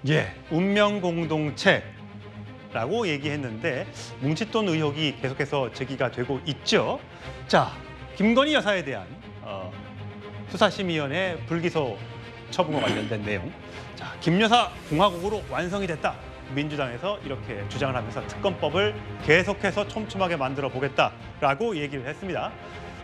예, 운명 공동체라고 얘기했는데 뭉칫돈 의혹이 계속해서 제기가 되고 있죠. 자, 김건희 여사에 대한 수사심의위원회 불기소 처분과 관련된 내용. 자, 김 여사 공화국으로 완성이 됐다. 민주당에서 이렇게 주장을 하면서 특검법을 계속해서 촘촘하게 만들어 보겠다라고 얘기를 했습니다.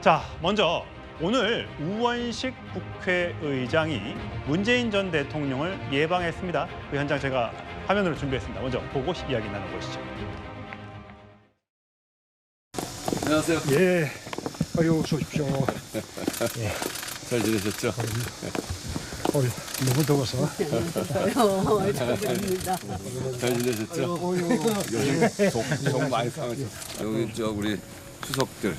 자, 먼저 오늘 우원식 국회의장이 문재인 전 대통령을 예방했습니다. 그 현장 제가 화면으로 준비했습니다. 먼저 보고 이야기 나눠보시죠. 안녕하세요. 예, 어여 어서 오십시오. 잘 지내셨죠? 너무 더워서. 감사합니다. 잘 지내셨죠? 요즘 속 많이 상하셨죠? 여기 우리 수석들.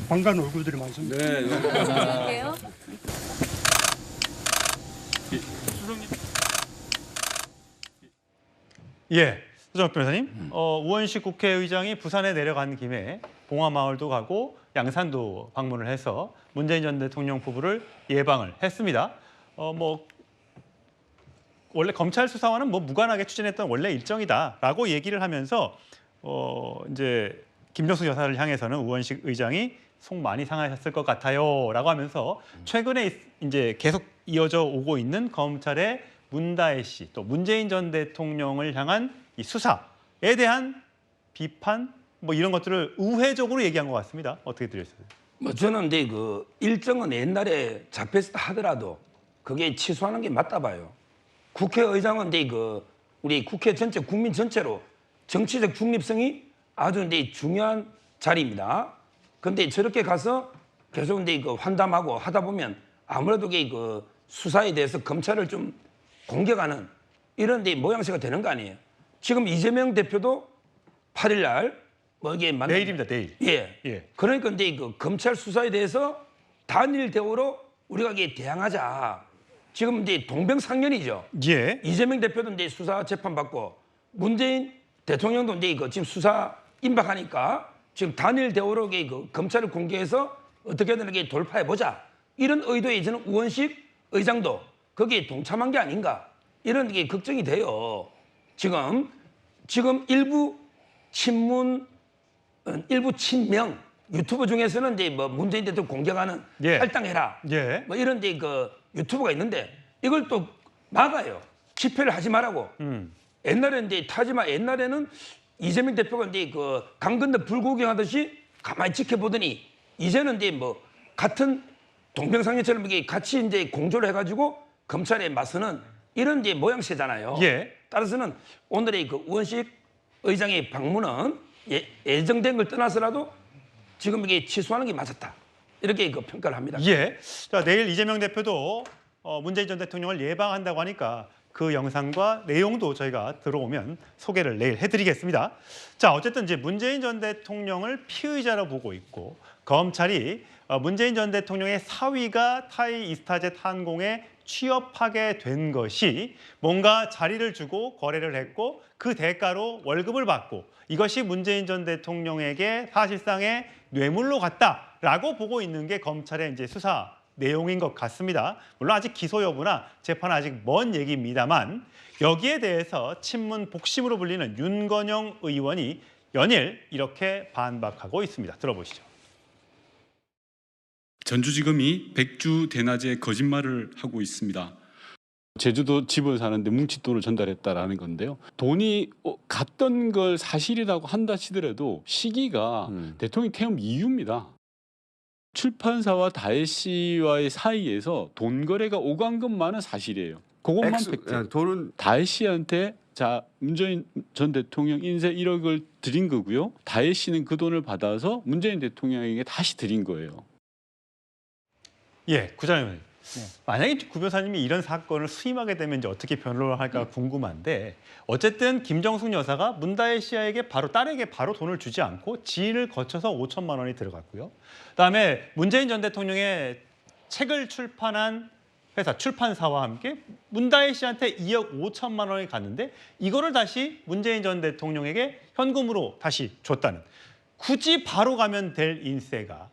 반가운 얼굴들이 많습니다. 네, 여기 안녕하세요. 예, 수정욱 변호사님. 우원식 국회의장이 부산에 내려간 김에 봉화마을도 가고 양산도 방문을 해서 문재인 전 대통령 부부를 예방을 했습니다. 원래 검찰 수사와는 무관하게 추진했던 원래 일정이다라고 얘기를 하면서 이제 김정숙 여사를 향해서는 우원식 의장이 속 많이 상하셨을 것 같아요라고 하면서 최근에 이제 계속 이어져 오고 있는 검찰의 문다혜 씨 또 문재인 전 대통령을 향한 이 수사에 대한 비판 이런 것들을 우회적으로 얘기한 것 같습니다. 어떻게 들으셨어요? 저는 근데 그 일정은 옛날에 잡혔다 하더라도 그게 취소하는 게 맞다 봐요. 국회의장은 근데 그 우리 국회 전체 국민 전체로 정치적 중립성이 아주 근데 중요한 자리입니다. 근데 저렇게 가서 계속 근데 그 환담하고 하다 보면 아무래도 그 수사에 대해서 검찰을 좀 공격하는 이런 데 모양새가 되는 거 아니에요. 지금 이재명 대표도 8일 날 이게 내일입니다. 내일. 예. 그러니까 근데 그 검찰 수사에 대해서 단일 대우로 우리가 이게 대항하자. 지금 이제 동병상련이죠. 예. 이재명 대표도 이제 수사 재판 받고 문재인 대통령도 이제 지금 수사 임박하니까 지금 단일 대우로 그 검찰을 공개해서 어떻게든 이렇게 돌파해 보자. 이런 의도에 저는 우원식 의장도 거기에 동참한 게 아닌가 이런 게 걱정이 돼요. 지금 일부 친문 일부 친명 유튜브 중에서는 이제 문재인 대통령 공격하는 할당해라 이런 데 그 유튜브가 있는데 이걸 또 막아요. 집회를 하지 말라고. 옛날에는 이제 타지만 옛날에는 이재명 대표가 이제 그 강 건너 불구경하듯이 가만히 지켜보더니 이제는 이제 같은 동병상련처럼 이게 같이 이제 공조를 해가지고 검찰에 맞서는 이런 이제 모양새잖아요. 따라서는 오늘의 그 우원식 의장의 방문은 예정된 걸 떠나서라도 지금 이게 취소하는 게 맞았다. 이렇게 그 평가를 합니다. 자, 내일 이재명 대표도 문재인 전 대통령을 예방한다고 하니까 그 영상과 내용도 저희가 들어오면 소개를 내일 해드리겠습니다. 자, 어쨌든 이제 문재인 전 대통령을 피의자로 보고 있고 검찰이 문재인 전 대통령의 사위가 타이 이스타젯 항공에 취업하게 된 것이 뭔가 자리를 주고 거래를 했고 그 대가로 월급을 받고 이것이 문재인 전 대통령에게 사실상의 뇌물로 갔다라고 보고 있는 게 검찰의 이제 수사 내용인 것 같습니다. 물론 아직 기소 여부나 재판은 아직 먼 얘기입니다만 여기에 대해서 친문 복심으로 불리는 윤건영 의원이 연일 이렇게 반박하고 있습니다. 들어보시죠. 전주지검이 백주 대낮에 거짓말을 하고 있습니다. 제주도 집을 사는데 뭉칫돈을 전달했다라는 건데요. 돈이 갔던 걸 사실이라고 한다 치더라도 시기가 대통령 퇴임 이후입니다. 출판사와 다혜 씨와의 사이에서 돈 거래가 오간 것만은 사실이에요. 그것만 팩트. 돈은 다혜 씨한테 문재인 전 대통령 인쇄 1억을 드린 거고요. 다혜 씨는 그 돈을 받아서 문재인 대통령에게 다시 드린 거예요. 구장님. 만약에 구 변호사님이 이런 사건을 수임하게 되면 이제 어떻게 변론을 할까 궁금한데 어쨌든 김정숙 여사가 문다혜 씨에게 딸에게 바로 돈을 주지 않고 지인을 거쳐서 5천만 원이 들어갔고요. 그다음에 문재인 전 대통령의 책을 출판한 회사 출판사와 함께 문다혜 씨한테 2억 5천만 원이 갔는데 이거를 다시 문재인 전 대통령에게 현금으로 다시 줬다는 굳이 바로 가면 될 인세가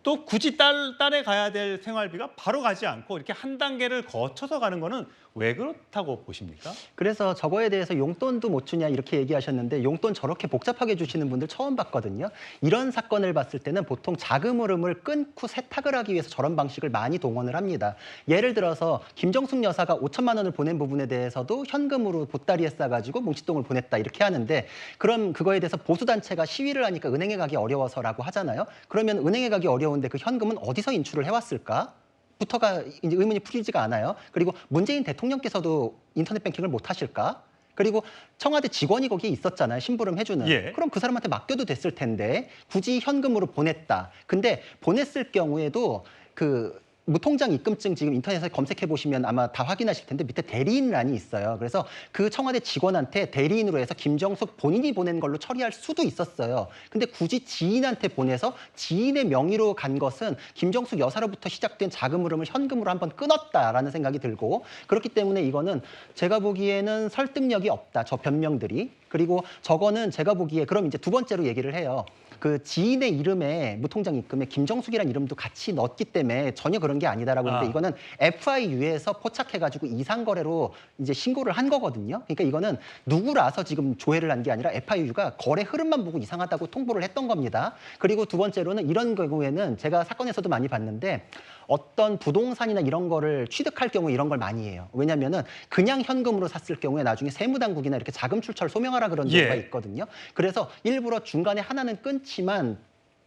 또 굳이 딸에 가야 될 생활비가 바로 가지 않고 이렇게 한 단계를 거쳐서 가는 거는 왜 그렇다고 보십니까? 그래서 저거에 대해서 용돈도 못 주냐 이렇게 얘기하셨는데 용돈 저렇게 복잡하게 주시는 분들 처음 봤거든요. 이런 사건을 봤을 때는 보통 자금 흐름을 끊고 세탁을 하기 위해서 저런 방식을 많이 동원을 합니다. 예를 들어서 김정숙 여사가 5천만 원을 보낸 부분에 대해서도 현금으로 보따리에 싸가지고 뭉칫돈을 보냈다 이렇게 하는데 그럼 그거에 대해서 보수단체가 시위를 하니까 은행에 가기 어려워서라고 하잖아요. 그러면 은행에 가기 어려운데 그 현금은 어디서 인출을 해왔을까? 부터가 이제 의문이 풀리지가 않아요. 그리고 문재인 대통령께서도 인터넷 뱅킹을 못 하실까? 그리고 청와대 직원이 거기에 있었잖아요. 심부름 해주는. 예. 그럼 그 사람한테 맡겨도 됐을 텐데 굳이 현금으로 보냈다. 근데 보냈을 경우에도 그 무통장 입금증 지금 인터넷에 검색해 보시면 아마 다 확인하실 텐데 밑에 대리인란이 있어요. 그래서 그 청와대 직원한테 대리인으로 해서 김정숙 본인이 보낸 걸로 처리할 수도 있었어요. 근데 굳이 지인한테 보내서 지인의 명의로 간 것은 김정숙 여사로부터 시작된 자금 흐름을 현금으로 한번 끊었다라는 생각이 들고 그렇기 때문에 이거는 제가 보기에는 설득력이 없다. 저 변명들이. 그리고 저거는 제가 보기에 그럼 이제 두 번째로 얘기를 해요. 그 지인의 이름에 무통장 입금에 김정숙이라는 이름도 같이 넣었기 때문에 전혀 그런 게 아니다라고 하는데 이거는 FIU에서 포착해가지고 이상거래로 이제 신고를 한 거거든요. 그러니까 이거는 누구라서 지금 조회를 한 게 아니라 FIU가 거래 흐름만 보고 이상하다고 통보를 했던 겁니다. 그리고 두 번째로는 이런 경우에는 제가 사건에서도 많이 봤는데 어떤 부동산이나 이런 거를 취득할 경우에 이런 걸 많이 해요. 왜냐면은 그냥 현금으로 샀을 경우에 나중에 세무당국이나 이렇게 자금 출처를 소명하라 그런 경우가 있거든요. 그래서 일부러 중간에 하나는 끊지만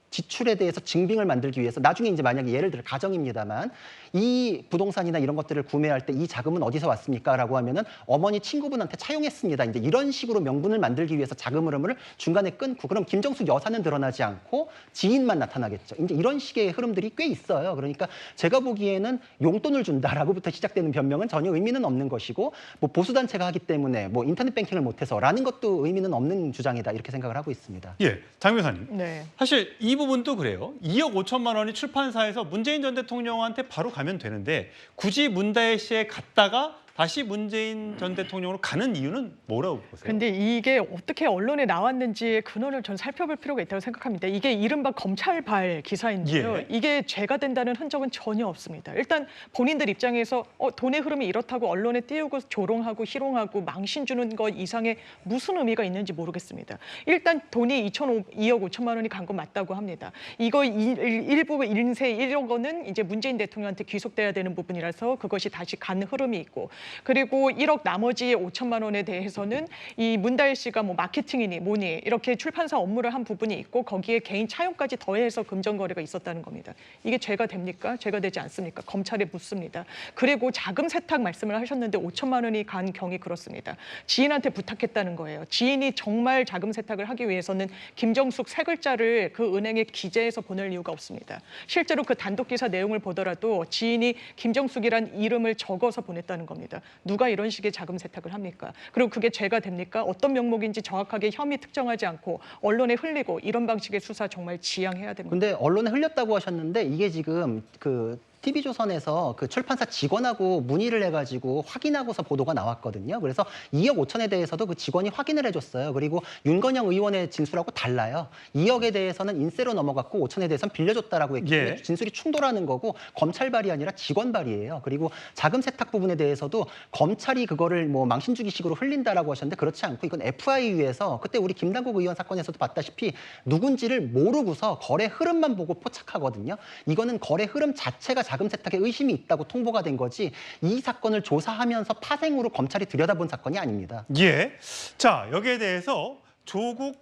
지출에 대해서 증빙을 만들기 위해서 나중에 이제 만약에 예를 들어 가정입니다만 이 부동산이나 이런 것들을 구매할 때 이 자금은 어디서 왔습니까? 라고 하면은 어머니 친구분한테 차용했습니다. 이제 이런 식으로 명분을 만들기 위해서 자금 흐름을 중간에 끊고 그럼 김정숙 여사는 드러나지 않고 지인만 나타나겠죠. 이제 이런 식의 흐름들이 꽤 있어요. 그러니까 제가 보기에는 용돈을 준다라고부터 시작되는 변명은 전혀 의미는 없는 것이고 뭐 보수단체가 하기 때문에 뭐 인터넷 뱅킹을 못해서라는 것도 의미는 없는 주장이다 이렇게 생각을 하고 있습니다. 예, 장 변호사님. 네. 사실 이 부분도 그래요. 2억 5천만 원이 출판사에서 문재인 전 대통령한테 바로 가면 되는데 굳이 문다혜 씨에 갔다가 다시 문재인 전 대통령으로 가는 이유는 뭐라고 보세요? 근데 이게 어떻게 언론에 나왔는지의 근원을 전 살펴볼 필요가 있다고 생각합니다. 이게 이른바 검찰발 기사인데요. 예. 이게 죄가 된다는 흔적은 전혀 없습니다. 일단 본인들 입장에서 돈의 흐름이 이렇다고 언론에 띄우고 조롱하고 희롱하고 망신 주는 것 이상의 무슨 의미가 있는지 모르겠습니다. 일단 돈이 2억 5천만 원이 간 건 맞다고 합니다. 이거 일부 인세 1억 원은 이제 문재인 대통령한테 귀속돼야 되는 부분이라서 그것이 다시 간 흐름이 있고 그리고 1억 나머지 5천만 원에 대해서는 이 문다혜 씨가 뭐 마케팅이니 뭐니 이렇게 출판사 업무를 한 부분이 있고 거기에 개인 차용까지 더해서 금전 거래가 있었다는 겁니다. 이게 죄가 됩니까? 죄가 되지 않습니까? 검찰에 묻습니다. 그리고 자금 세탁 말씀을 하셨는데 5천만 원이 간 경위 그렇습니다. 지인한테 부탁했다는 거예요. 지인이 정말 자금 세탁을 하기 위해서는 김정숙 세 글자를 그 은행에 기재해서 보낼 이유가 없습니다. 실제로 그 단독 기사 내용을 보더라도 지인이 김정숙이란 이름을 적어서 보냈다는 겁니다. 누가 이런 식의 자금 세탁을 합니까? 그리고 그게 죄가 됩니까? 어떤 명목인지 정확하게 혐의 특정하지 않고 언론에 흘리고 이런 방식의 수사 정말 지양해야 됩니다. 근데 언론에 흘렸다고 하셨는데 이게 지금 그 TV조선에서 그 출판사 직원하고 문의를 해가지고 확인하고서 보도가 나왔거든요. 그래서 2억 5천에 대해서도 그 직원이 확인을 해줬어요. 그리고 윤건영 의원의 진술하고 달라요. 2억에 대해서는 인세로 넘어갔고 5천에 대해서는 빌려줬다라고 했기 때문에 진술이 충돌하는 거고 검찰발이 아니라 직원발이에요. 그리고 자금 세탁 부분에 대해서도 검찰이 그거를 뭐 망신 주기식으로 흘린다라고 하셨는데 그렇지 않고 이건 FIU에서 그때 우리 김남국 의원 사건에서도 봤다시피 누군지를 모르고서 거래 흐름만 보고 포착하거든요. 이거는 거래 흐름 자체가 자금 세탁에 의심이 있다고 통보가 된 거지 이 사건을 조사하면서 파생으로 검찰이 들여다본 사건이 아닙니다. 예. 자, 여기에 대해서 조국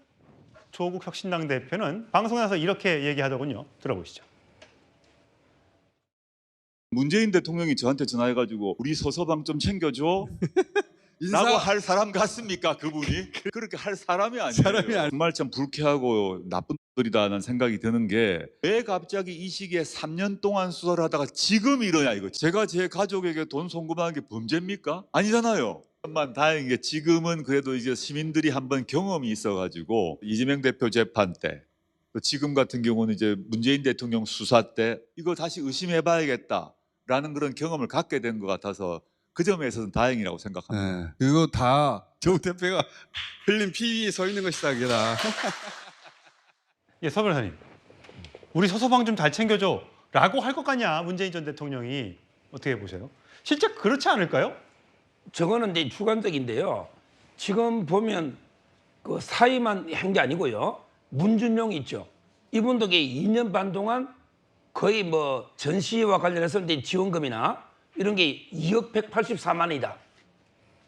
혁신당 대표는 방송에 나서 이렇게 얘기하더군요. 들어보시죠. 문재인 대통령이 저한테 전화해가지고 우리 서서방 좀 챙겨줘 라고 할 사람 같습니까 그분이? 그렇게 할 사람이 아니에요. 정말 참 불쾌하고 나쁜 들이다는 생각이 드는 게 왜 갑자기 이 시기에 3년 동안 수사를 하다가 지금 이러냐 이거. 제가 제 가족에게 돈 송금하는 게 범죄입니까? 아니잖아요. 만 다행인 게 지금은 그래도 이제 시민들이 한번 경험이 있어가지고 이재명 대표 재판 때 또 지금 같은 경우는 이제 문재인 대통령 수사 때 이거 다시 의심해봐야겠다라는 그런 경험을 갖게 된 것 같아서 그 점에서는 다행이라고 생각합니다. 네, 그거 다 조 대표가 흘린 피 위에 서 있는 것이다, 그게다. 예, 서 변호사님. 우리 서서방 좀 잘 챙겨줘라고 할 것 같냐 문재인 전 대통령이 어떻게 보세요? 실제 그렇지 않을까요? 저거는 이제 주관적인데요. 지금 보면 그 사의만 한 게 아니고요. 문준용 있죠. 이분도 2년 반 동안 거의 뭐 전시와 관련해서 이제 지원금이나 이런 게 2억 184만 원이다.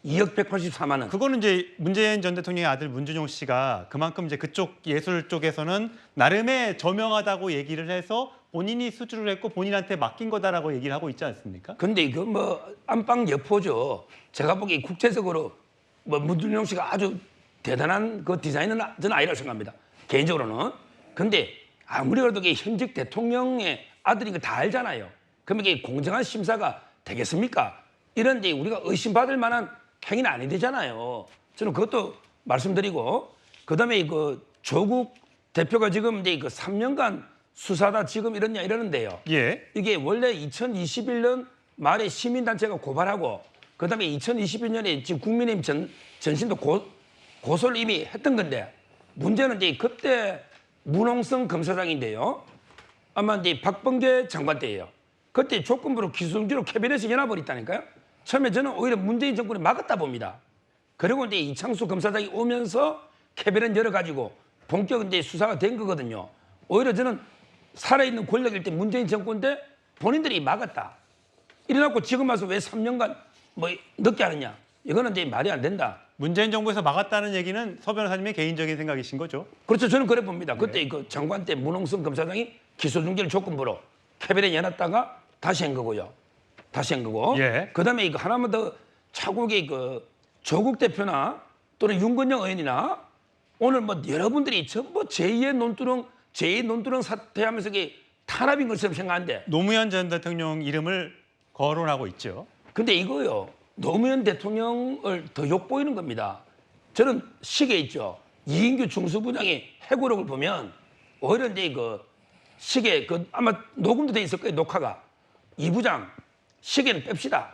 2억 184만 원. 그거는 이제 문재인 전 대통령의 아들 문준용 씨가 그만큼 이제 그쪽 예술 쪽에서는 나름의 저명하다고 얘기를 해서 본인이 수주를 했고 본인한테 맡긴 거다라고 얘기를 하고 있지 않습니까? 근데 이거 뭐 안방 여포죠. 제가 보기에 국제적으로 뭐 문준용 씨가 아주 대단한 그 디자이너는 저는 아니라고 생각합니다. 개인적으로는. 근데 아무리 그래도 이게 현직 대통령의 아들인 거 다 알잖아요. 그러면 이게 공정한 심사가 되겠습니까? 이런 이제 우리가 의심받을 만한 행위는 아니 되잖아요. 저는 그것도 말씀드리고 그다음에 그 조국 대표가 지금 이제 그 3년간 수사다 지금 이러냐 이러는데요. 예. 이게 원래 2021년 말에 시민단체가 고발하고 그다음에 2021년에 지금 국민의힘 전신도 고소를 이미 했던 건데 문제는 이제 그때 문홍성 검사장인데요. 아마 이제 박범계 장관 때예요. 그때 조건부로 기술중지로 캐비넷에 연합을 했다니까요. 처음에 저는 오히려 문재인 정권이 막았다 봅니다. 그리고 이제 이창수 검사장이 오면서 캐비넷 열어가지고 본격 이제 수사가 된 거거든요. 오히려 저는 살아있는 권력일 때 문재인 정권 때 본인들이 막았다. 이래놓고 지금 와서 왜 3년간 뭐 늦게 하느냐. 이거는 이제 말이 안 된다. 문재인 정부에서 막았다는 얘기는 서 변호사님의 개인적인 생각이신 거죠? 그렇죠. 저는 그래 봅니다. 그때 그 장관 때 문홍성 검사장이 기소중지를 조건부로 캐비넷 열었다가 다시 한 거고요. 다시 한 거고. 예. 그다음에 이거 하나만 더 차국의 그 조국 대표나 또는 윤건영 의원이나 오늘 뭐 여러분들이 전부 제2의 논두렁 사퇴하면서 이게 탄압인 것처럼 생각하는데 노무현 전 대통령 이름을 거론하고 있죠. 근데 이거요. 노무현 대통령을 더 욕보이는 겁니다. 저는 시계 있죠. 이인규 중수부장의 회고록을 보면 오히려 이제 그 시계 그 아마 녹음도 돼 있을 거예요. 녹화가. 이 부장 시계는 뺍시다.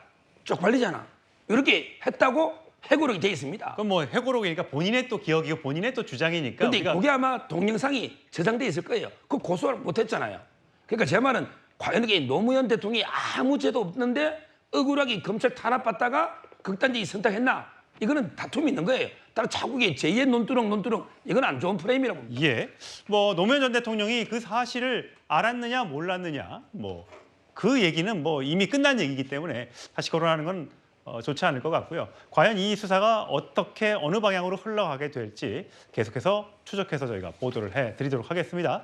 쪽팔리잖아. 이렇게 했다고 회고록이 돼 있습니다. 그럼 뭐 회고록이니까 본인의 또 기억이고 본인의 또 주장이니까. 근데 우리가 그게 아마 동영상이 저장돼 있을 거예요. 그 고소를 못했잖아요. 그러니까 제 말은 과연 이게 노무현 대통령이 아무 죄도 없는데 억울하게 검찰 탄압받다가 극단적인 선택했나? 이거는 다툼이 있는 거예요. 따라 자국의 제2의 논두렁 이건 안 좋은 프레임이라고 봅니다. 예. 뭐 노무현 전 대통령이 그 사실을 알았느냐 몰랐느냐 뭐 그 얘기는 뭐 이미 끝난 얘기이기 때문에 다시 거론하는 건 좋지 않을 것 같고요. 과연 이 수사가 어떻게 어느 방향으로 흘러가게 될지 계속해서 추적해서 저희가 보도를 해드리도록 하겠습니다.